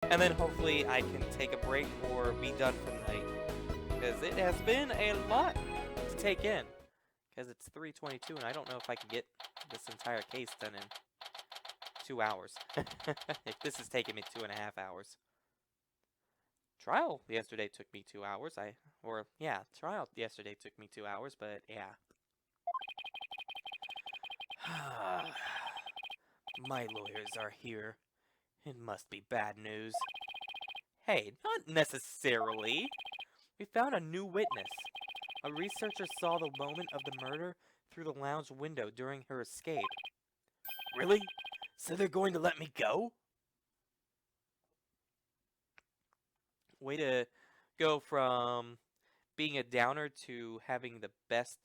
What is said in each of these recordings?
And then hopefully I can take a break or be done for the night. Because it has been a lot to take in. Because it's 3:22 and I don't know if I can get this entire case done in 2 hours. If this is taking me 2.5 hours. Trial yesterday took me 2 hours. Trial yesterday took me 2 hours, but yeah. My lawyers are here. It must be bad news. Hey, not necessarily. We found a new witness. A researcher saw the moment of the murder through the lounge window during her escape. Really? So they're going to let me go? Way to go from being a downer to having the best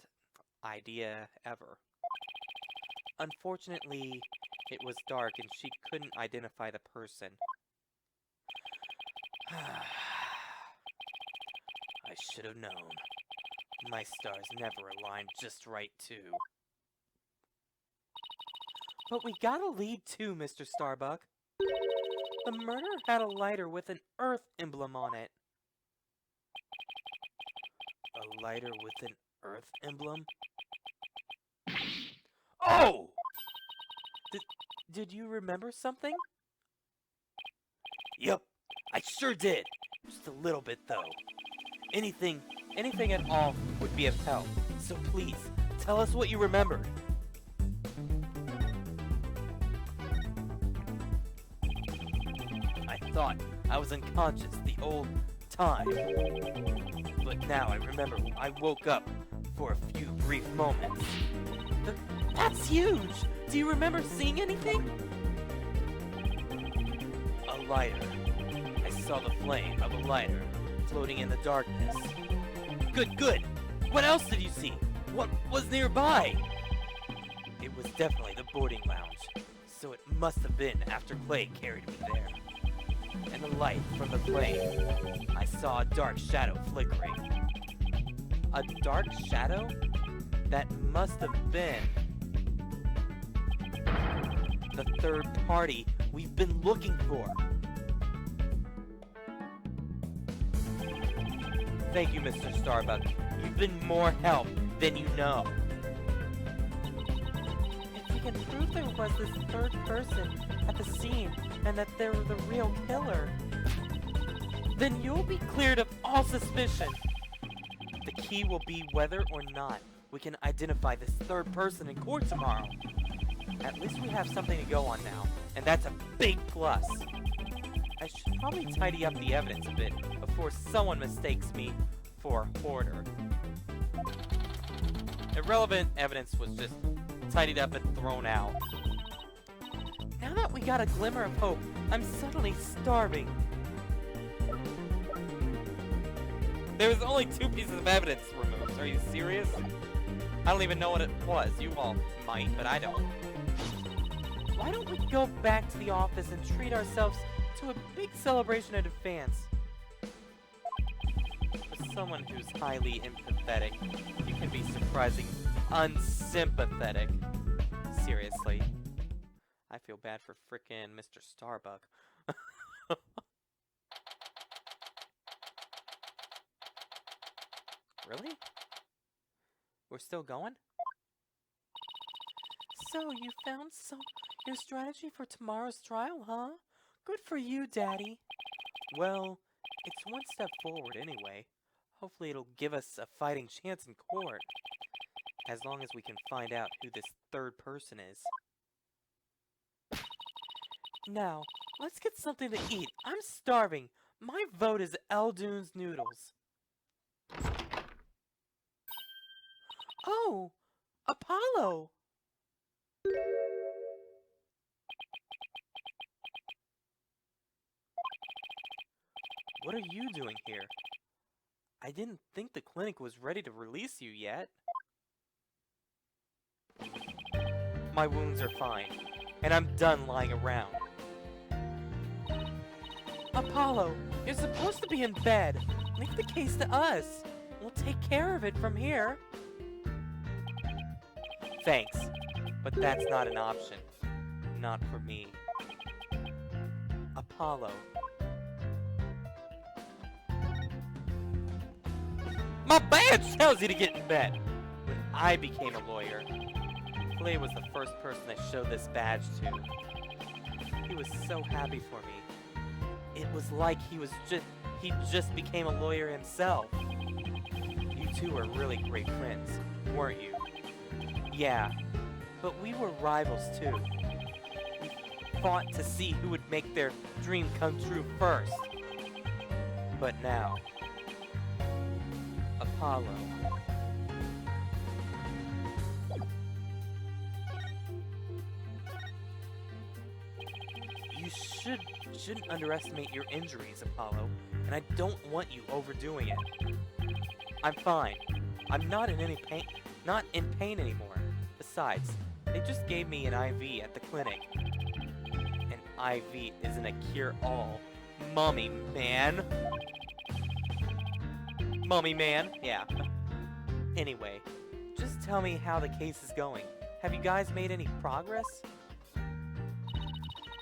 idea ever. Unfortunately, it was dark and she couldn't identify the person. I should have known. My stars never aligned just right, too. But we got a lead, too, Mr. Starbuck. The murderer had a lighter with an Earth emblem on it. A lighter with an Earth emblem? Oh! Did you remember something? Yep, I sure did. Just a little bit, though. Anything at all would be of help. So please, tell us what you remembered. I thought I was unconscious the whole time. But now I remember I woke up for a few brief moments. That's huge! Do you remember seeing anything? A lighter. I saw the flame of a lighter floating in the darkness. Good! What else did you see? What was nearby? It was definitely the boarding lounge, so it must have been after Clay carried me there. And the light from the flame, I saw a dark shadow flickering. A dark shadow? That must have been the third party we've been looking for. Thank you, Mr. Starbuck. You've been more help than you know. If we can prove there was this third person at the scene and that they were the real killer, then you'll be cleared of all suspicion. The key will be whether or not we can identify this third person in court tomorrow. At least we have something to go on now, and that's a big plus. I should probably tidy up the evidence a bit before someone mistakes me for a hoarder. Irrelevant evidence was just tidied up and thrown out. Now that we got a glimmer of hope, I'm suddenly starving. There was only 2 pieces of evidence removed. Are you serious? I don't even know what it was. You all might, but I don't. Why don't we go back to the office and treat ourselves to a big celebration in advance? For someone who's highly empathetic, you can be surprising unsympathetic. Seriously. I feel bad for frickin' Mr. Starbuck. Really? We're still going? So, you found your strategy for tomorrow's trial, huh? Good for you, Daddy. Well, it's one step forward anyway. Hopefully it'll give us a fighting chance in court. As long as we can find out who this third person is. Now, let's get something to eat. I'm starving. My vote is Eldoon's noodles. Oh! Apollo! What are you doing here? I didn't think the clinic was ready to release you yet. My wounds are fine, and I'm done lying around. Apollo, you're supposed to be in bed. Leave the case to us. We'll take care of it from here. Thanks, but that's not an option. Not for me. Apollo, My badge tells you to get in bed! When I became a lawyer, Clay was the first person I showed this badge to. He was so happy for me. It was like he just became a lawyer himself. You two were really great friends, weren't you? Yeah, but we were rivals too. We fought to see who would make their dream come true first. But now, Apollo. You shouldn't underestimate your injuries, Apollo, and I don't want you overdoing it. I'm fine. I'm not in pain anymore. Besides, they just gave me an IV at the clinic. An IV isn't a cure-all. Mummy man. Mummy man? Yeah. Anyway, just tell me how the case is going. Have you guys made any progress?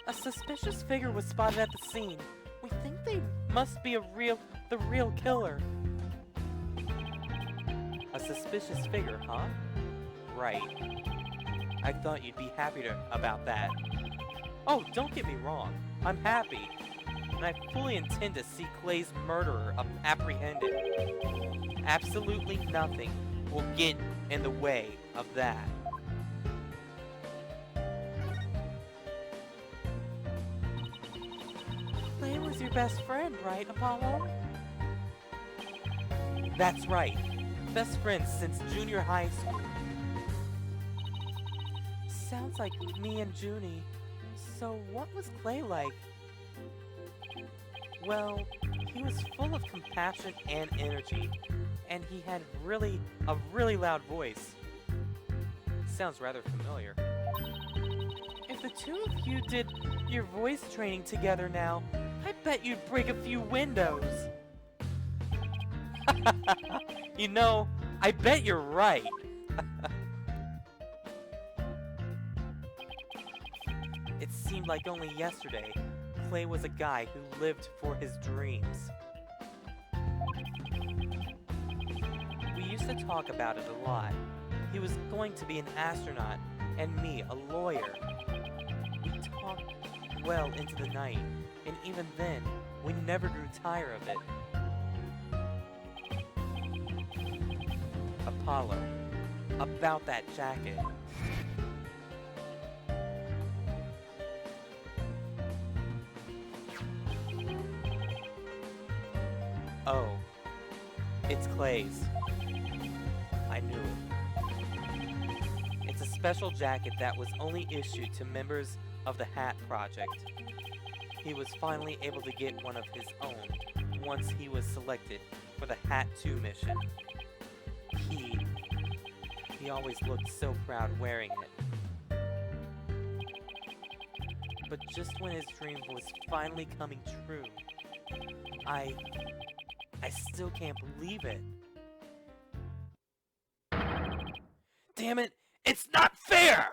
A suspicious figure was spotted at the scene. We think they must be the real killer. A suspicious figure, huh? Right. I thought you'd be happy about that. Oh, don't get me wrong. I'm happy. And I fully intend to see Clay's murderer apprehended. Absolutely nothing will get in the way of that. Clay was your best friend, right, Apollo? That's right. Best friends since junior high school. Sounds like me and Junie. So what was Clay like? Well, he was full of compassion and energy, and he had a really loud voice. Sounds rather familiar. If the two of you did your voice training together now, I bet you'd break a few windows. You know, I bet you're right. It seemed like only yesterday, Clay was a guy who lived for his dreams. We used to talk about it a lot. He was going to be an astronaut, and me, a lawyer. We talked well into the night, and even then, we never grew tired of it. Apollo, about that jacket. Oh, it's Clay's. I knew it. It's a special jacket that was only issued to members of the Hat Project. He was finally able to get one of his own once he was selected for the Hat 2 mission. He always looked so proud wearing it. But just when his dream was finally coming true, I still can't believe it. Damn it! It's not fair!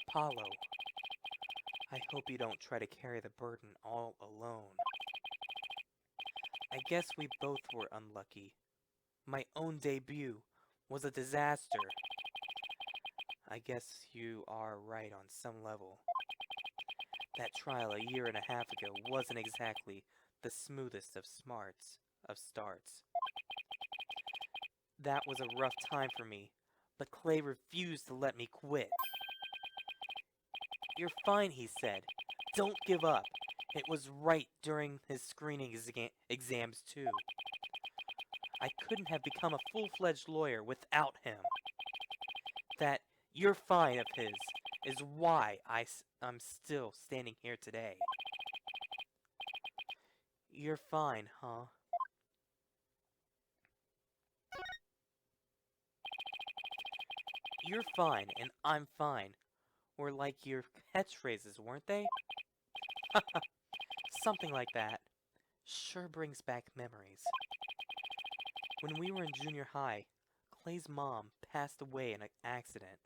Apollo, I hope you don't try to carry the burden all alone. I guess we both were unlucky. My own debut was a disaster. I guess you are right on some level. That trial a year and a half ago wasn't exactly the smoothest of starts. That was a rough time for me, but Clay refused to let me quit. You're fine, he said. Don't give up. It was right during his screening exams, too. I couldn't have become a full-fledged lawyer without him. That "you're fine" of his is why I'm still standing here today. You're fine, huh? You're fine, and I'm fine. Were like your catchphrases, weren't they? Something like that. Sure brings back memories. When we were in junior high, Clay's mom passed away in an accident.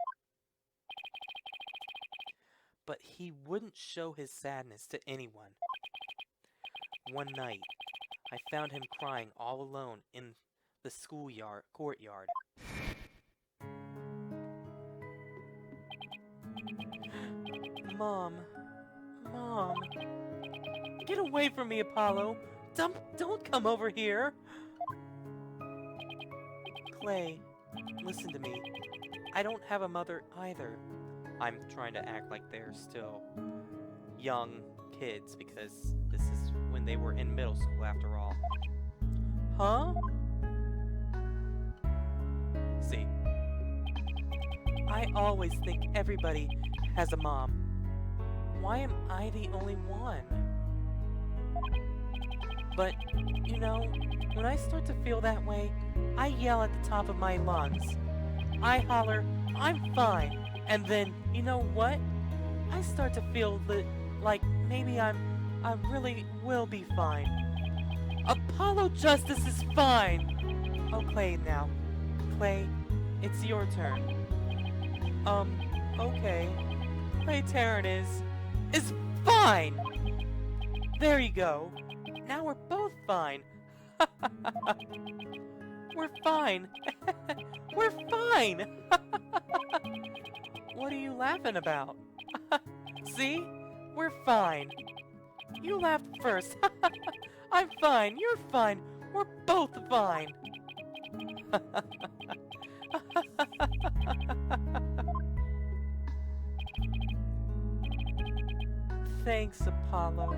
but he wouldn't show his sadness to anyone. One night, I found him crying all alone in the courtyard. Mom, Mom, get away from me, Apollo! Don't come over here! Clay, listen to me. I don't have a mother either. I'm trying to act like they're still young kids because this is when they were in middle school after all. Huh? See, I always think everybody has a mom. Why am I the only one? But, you know, when I start to feel that way, I yell at the top of my lungs. I holler, I'm fine. And then, you know what? I start to feel like maybe I really will be fine. Apollo Justice is fine! Oh, Clay now. Clay, it's your turn. Okay. Clay Terran is fine! There you go. Now we're both fine. We're fine. We're fine! What are you laughing about? See? We're fine. You laughed first. I'm fine. You're fine. We're both fine. Thanks, Apollo.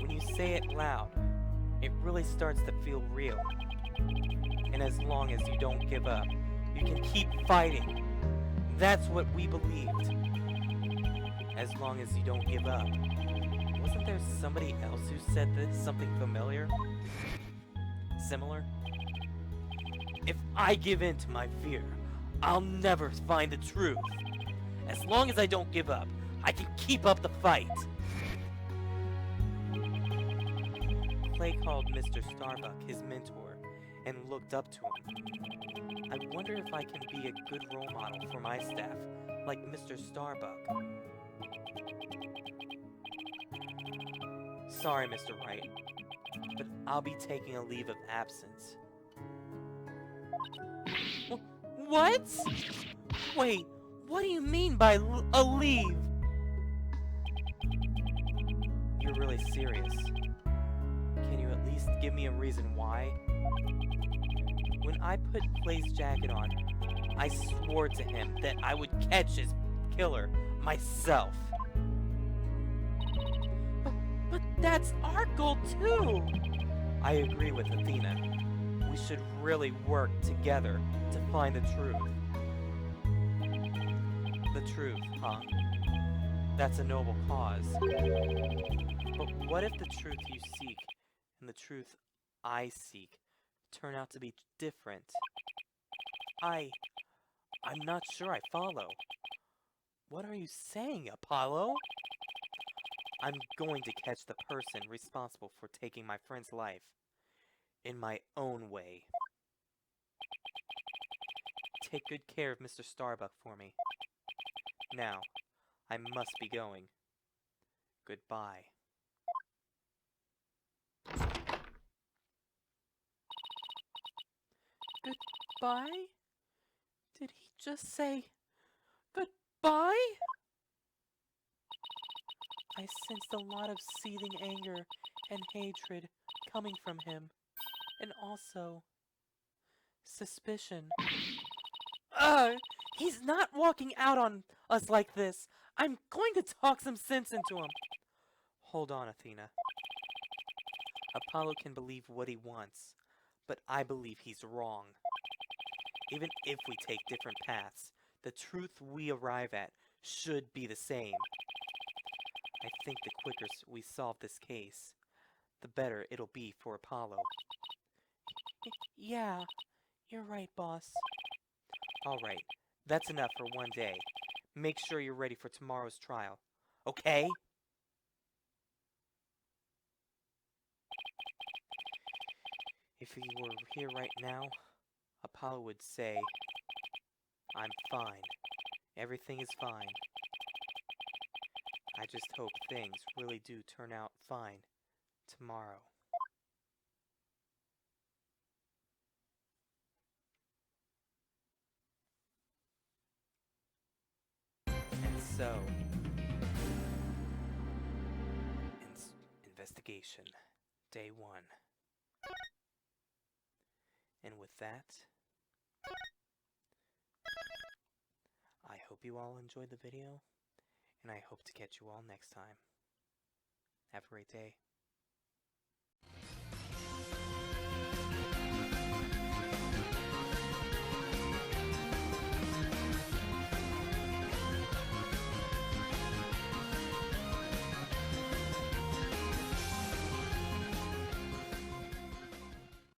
When you say it loud, it really starts to feel real. And as long as you don't give up, you can keep fighting. That's what we believed. As long as you don't give up. Wasn't there somebody else who said this? Something familiar? Similar? If I give in to my fear, I'll never find the truth. As long as I don't give up, I can keep up the fight. Clay called Mr. Starbuck his mentor and looked up to him. I wonder if I can be a good role model for my staff, like Mr. Starbuck. Sorry, Mr. Wright, but I'll be taking a leave of absence. What? Wait, what do you mean by a leave? You're really serious. Can you at least give me a reason why? When I put Clay's jacket on, I swore to him that I would catch his killer myself. But that's our goal too! I agree with Athena. We should really work together to find the truth. The truth, huh? That's a noble cause. But what if the truth you seek and the truth I seek turn out to be different? I'm not sure I follow. What are you saying, Apollo? I'm going to catch the person responsible for taking my friend's life in my own way. Take good care of Mr. Starbuck for me. Now, I must be going. Goodbye. Goodbye? Did he just say goodbye? I sensed a lot of seething anger and hatred coming from him, and also suspicion. He's not walking out on us like this. I'm going to talk some sense into him. Hold on, Athena. Apollo can believe what he wants, but I believe he's wrong. Even if we take different paths, the truth we arrive at should be the same. I think the quicker we solve this case, the better it'll be for Apollo. Yeah, you're right, boss. Alright, that's enough for one day. Make sure you're ready for tomorrow's trial. Okay? If he were here right now, Apollo Hollow would say, I'm fine. Everything is fine. I just hope things really do turn out fine tomorrow. And so, investigation, day 1. And with that, I hope you all enjoyed the video, and I hope to catch you all next time. Have a great day.